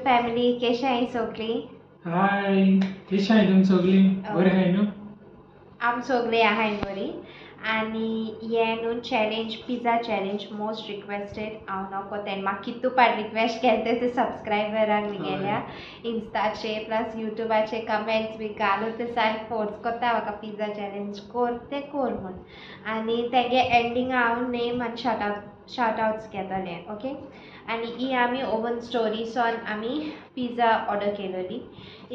Family कशी आहे सगळी? हाय कशी आहे तुम्ही सगळी? बरे आहे ना? आम सगळे आहे बरी. आणि ये न्हू challenge pizza challenge most requested हांव नको तें म्हाका कितू पाट रिक्वेस्ट केले ते सबस्क्रायबरांक गेल्या इंस्टाचे प्लस युट्यूबाचे कमेंट्स बी घालून ते सारके फोर्स करता म्हाका पिझ्झा चॅलेंज कोर ते कोर म्हूण. आनी तेगे एंडींग हांव नेम आनी शाउट आउट्स घेतले. ओके. आनी ही आमी ओवन स्टोरीसून आमी पिझ्झा ऑर्डर केलेली.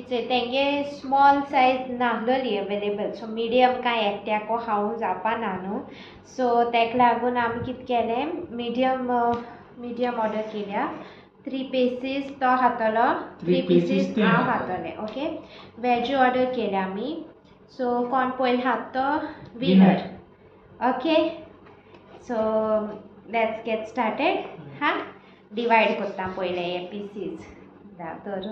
तेंगे स्मॉल सायज नाहलोली अवेलेबल, सो मिडियम कांय एकट्याको खावंक जावपाना न्हू. सो तेका लागून आमी कितें केलें, मिडियम ऑर्डर केल्या. 3 पीसीस तो खातलो, 3 पीसीस हांव खातलें. ओके. वेज ऑर्डर केल्या आमी. सो कोण पयलीं खात तो winner. Okay. So let's get started. हा डिवायड करता पयले हे पीसीस तर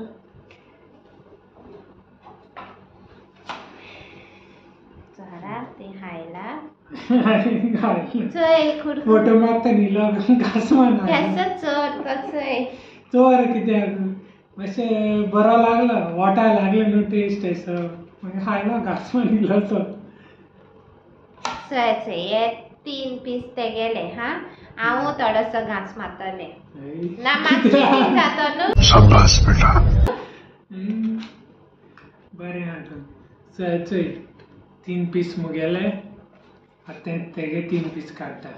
चला ते खायला फोटो मारता न्हिलो घास मारना कसं चोर कसं चोर कित्याक मातशें बरो लागलो वाटाय लागलें न्हू टेस्ट असो मागीर खायलो घास मारिल्लो तो. हे 3 पीस ते गेले. हा हांव थोडोसो घास मारतलें ना मातशें जातो न्हू. शाबास बेटा. बरें आसा. चल 3 पीस मुगेले आतां तेगे 3 पीस काडटा.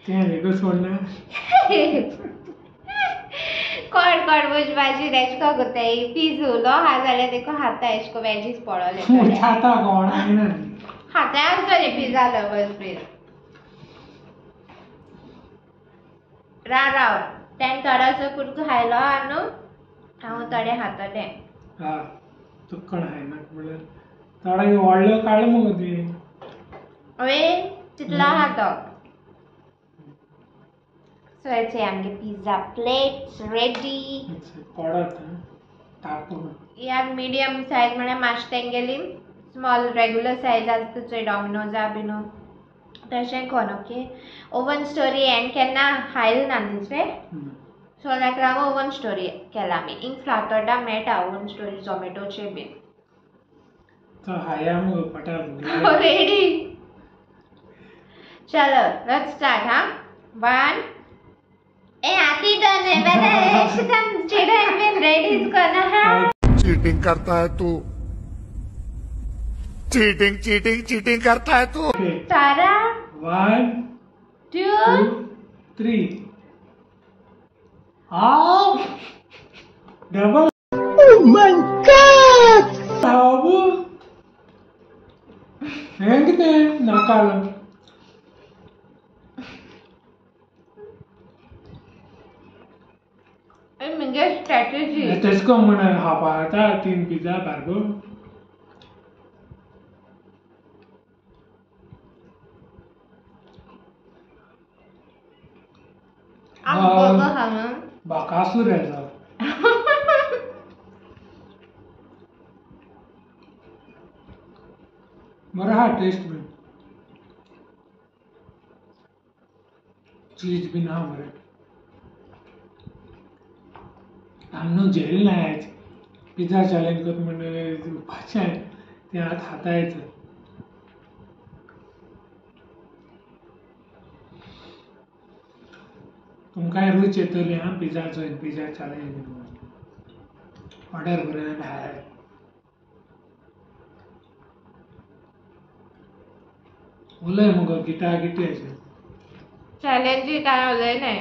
तें लेगो सोडना कोण मुझ भाजी एशको कोताय पीस उलो हा जाल्यार देखो खाता एशको वेजीस पडोले खाता कोण आयना खाता आसतले पिझ्झा लवर्स बी. राव तें थोडोसो कुडको खायलो न्हू हांव थोडे खातलें. हा तूं कोण खायना म्हणल्यार थोडे व्हडलो काड मुगो ती. अवे तितलो खातो. सो इट्स आमगे पिझ्झा प्लेट्स रेडी. पडत टाकू यार मिडियम सायज म्हळ्यार मातशें तेंगेली स्मॉल रेग्युलर सायज आसता चोय डॉमिनोजा बी न्हू तशें कोन. ओके. ओवन स्टोरी हें केन्ना खायला ना न्ही रे, सो ताका लागून ओवन स्टोरी केला आमी. इंग फ्लाटोर्डा मेळटा ओवन स्टोरी झोमेटोचेर बी. हाया मुगो पटा रेडी. चलो लेट्स स्टार्ट. हा 1 आती डन है बेटा एकदम चिड़न में रेडी करना है. चीटिंग करता है तू. चीटिंग करता है तू. सारा 1 2 3 डबल. Oh my God! बाबू हें कितें नाकालो म्हणजे स्ट्रॅटेजी तेसको म्हण हापाता 3 पिझ्झा बारगो. बाकासूर येता बरं हा टेस्ट बी चीज बी ना बरें. आमनो जेल नाही आज पिझ्झा चॅलेंज करत म्हणजे उपाचें तें आतां खातायचं. तुमकांय रूच येतली हा पिझ्झाचो पिझ्झा चॅलेंज ऑर्डर करून हाय. उलय मुगो गिटा गिटी अशें चॅलेंजी काय उलय नाही.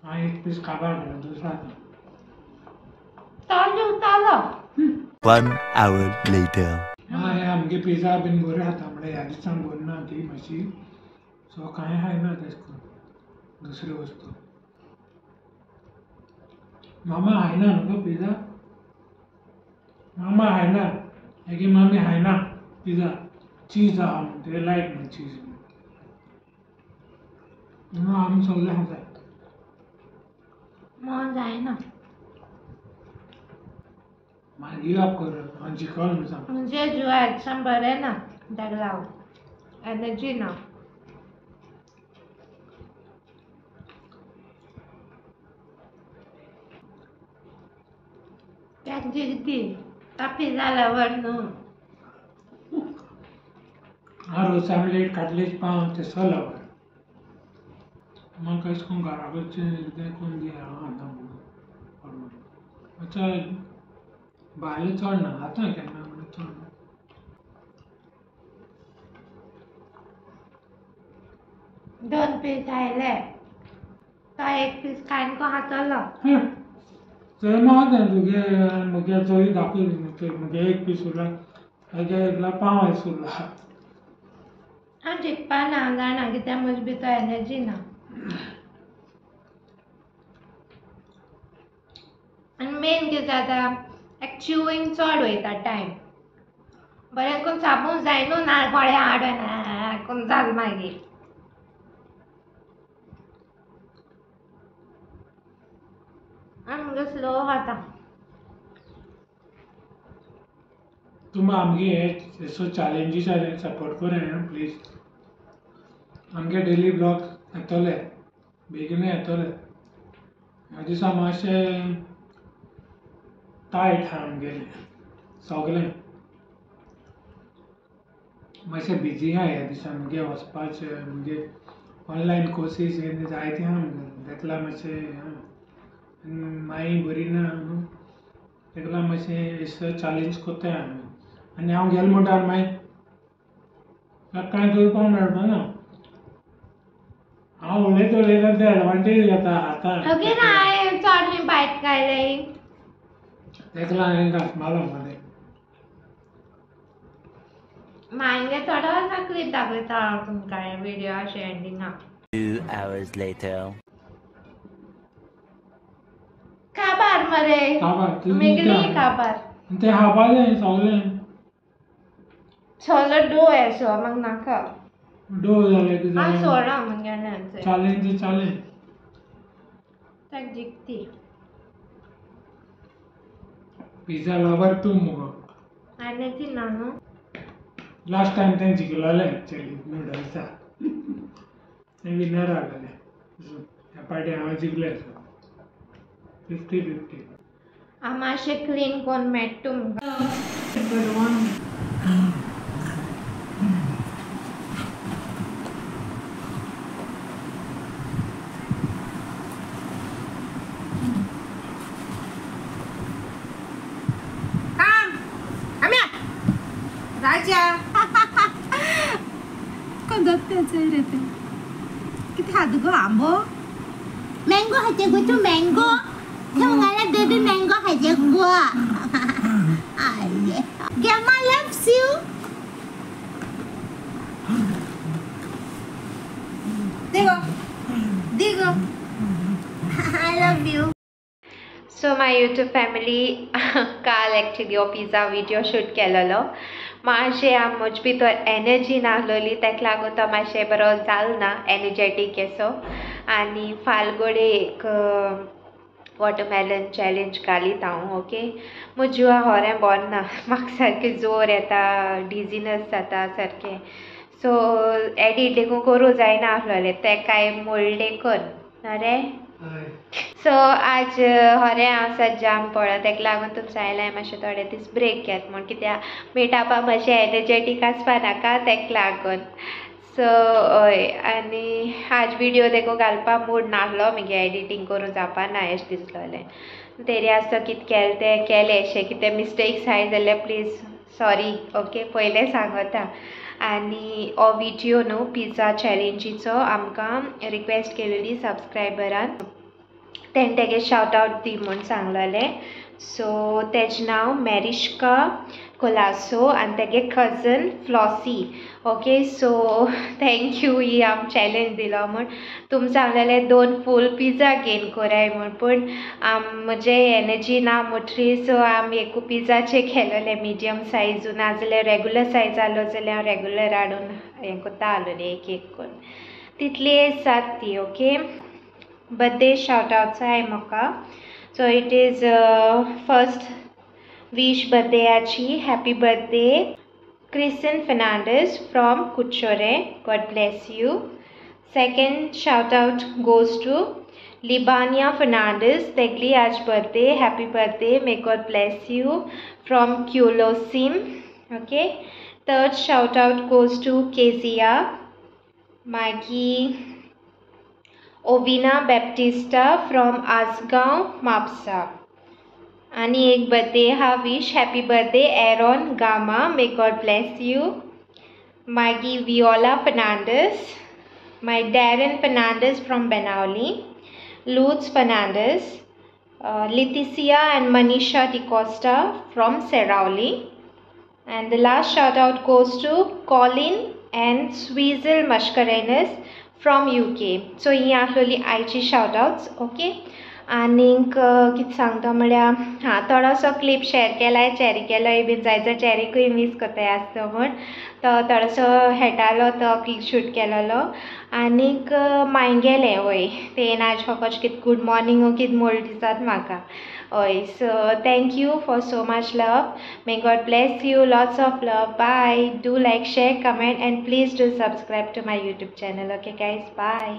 हा 1 पीस काबार म्हणून दुसरा चालो 1 hour later. हा हे आमगे पिझ्झा बीन बरें खाता म्हणल्यार ह्या दिसान बरी ती मातशी. सो कांय खायना तेसको दुसरी वस्तू. मामा खायना न्हू पिझ्झा. मामा खायना हेगी मामी खायना पिझ्झा. चीज आहा म्हणून ते लायक म्हणून चीज. आमी सगळे खाता. मग जायना मला गिराप कर आणि जिखल म्हणून सांग म्हणजे जुवारच्यान बरें ना ताका लागून एनर्जी ना त्याक जिगती तापी जाल्यावर न्हू हा रोस आमलेट काटलेट पाव ते सलावर मग कशें करून घरा कडचें कितें करून दिया आतां म्हणून अच्छा भायलें चड ना आतां केन्ना म्हणून चड ना दोन पीस आयले तो एक पीस खायन को खातलो चल मग तुगे मुगे चोरी दाखय मुगे एक पीस उरला हेगे एकला पाव उरला हांव जिखपा ना जाणा कित्याक म्हजे भितर एनर्जी ना आनी मेन कितें जाता च्युईंग चड वयता टायम बरें करून चाबूंक जाय न्हू ना गळ्या हाडून करून जाल मागीर आनी मुगे स्लो खाता तुम आमगे सो चॅलेंजीस सपोर्ट कर प्लीज आमगे डेली ब्लॉग येतले बेगीन येतले ह्या दिसा मातशें टायट आहा आमगेलें सगलें मातशें बिजी आहा ह्या दिसा मुगे वचपाचें मुगे ऑनलायन कोर्सीस जायते आहा मुगे तेका मातशें मागीर बरी ना न्हू तेका मातशें चॅलेंज कोत्ताय आमी आनी हांव गेलो म्हणटा मागीर कांय करपाक मेळपा ना हांव उलयता ते एडवांटेज घेता आतां ओके ना हांवें चड मी बायट काडली तेका लागून घास मारलो मदें मागे थोडो वर्सां क्लिप दाखयता हांव तुमकां व्हिडिओ अशें एंडिंगाक 2 hours later. काबार मरे काबार मेगली काबार ते खावपा जाय सगलें छोलो डो येसो म्हाका नाका डो जालें कितें हांव जालें सोडा म्हगेलें चॅलेंज ताका जिखती पिझ्झा लवर तूं मुगो एनर्जी ना न्हू लास्ट टायम तें जिखलोलें एक्चुअली नुडल्सा तें विनर जालेलें ह्या पाटी हांव जिखलें 50-50 हांव मातशें क्लीन कोन्न मेळटा तुमकां राजा किती हात गो आंबो मँगो खायचे गो तू मँगो मला बेबी मँगो खायचे गो गेमा लव्स यू दिगो I love you so my YouTube family काल एक्चुअली हो पिझ्झा व्हिडिओ शूट केलेलो मातशें म्हजे भितर एनर्जी नासलोली ताका लागून तो मातशें बरो जालो ना एनर्जेटीक असो आनी फालगोडे एक वॉटरमेलन चॅलेंज घालीत हांव ओके म्हज्या जिवा होरें बरें ना म्हाका सारकें जोर येता डिझीनस जाता सारकें सो एडीट देखून करूं जायना आसलोलें तेकाय मोडलें कर रे सो आज होरें हांव सज्जान पळय ताका लागून तुमच्या आयलां मातशें थोडे दीस ब्रेक घेत म्हण कित्याक मिटापा मातशें एनर्जेटीक आसपा नाका ताका लागून सो हय आनी आज व्हिडिओ देखून घालपा मूड नासलो म्हगे एडिटींग करूं जावपा ना अशें दिसलोलें तरी आसतो कितें केलें तें केलें अशें कितें मिस्टेक्स आहाय जाल्यार प्लीज सॉरी ओके पयलें सांगता आनी हो व्हिडिओ न्हू पिझ्झा चॅलेंजीचो आमकां रिक्वेस्ट केलेली सबस्क्रायबरान तेणें तेगे शाउट आवट दी म्हूण सांगलेलें सो तेजें नांव मेरिश्का कोलासो आनी तेगे cousin Flossy okay so thank you ही आम चॅलेंज दिलो म्हूण तुमी सांगलेलें 2 फूल पिझ्झा गेन कोराय म्हूण पूण म्हजे एनर्जी ना मुटरी सो आमी एकू पिझ्झाचे केलोले मिडियम सायजू नाजाल्यार रेगुलर सायज आसलो जाल्यार हांव रेगुलर हाडून हें कोत्ता आसलोलें एक करून तितली जात ती ओके birthday shout outs आहे म्हाका. So it is first wish birthday achi happy birthday Kristen Fernandez from Kuchore, God bless you. Second shout out goes to Libania Fernandez, tegli aaj birthday, happy birthday, may God bless you from Kulosim. Okay. Third shout out goes to Kezia Maggie Ovina Baptista from Asgaon Mapsa. आणि एक birthday ha wish happy birthday Aaron Gama, may God bless you. Maggie Viola Fernandez, my Darren Fernandez from Benauli, Lutz Fernandez, Leticia and Manisha DiCosta from Serauli. And the last shout out goes to Colin and Sweezel Mashkarenes from UK. So ही आसलोली आयची shout outs. Okay. आनीक कितें सांगता म्हळ्यार थोडोसो clip share केलाय cherry केलोय been जायतो चॅरीकूय miss कोताय आसता म्हण तो थोडोसो हेटालो तो क्लिप शूट केलेलो आनीक मांगेलें वय तें आज फकत कितें गुड मॉर्निंग कितें मोड दिसत म्हाका हय. So thank you for so much love. May God bless you. Lots of love. Bye. Do like share comment and please do subscribe to my YouTube channel. Okay guys. Bye.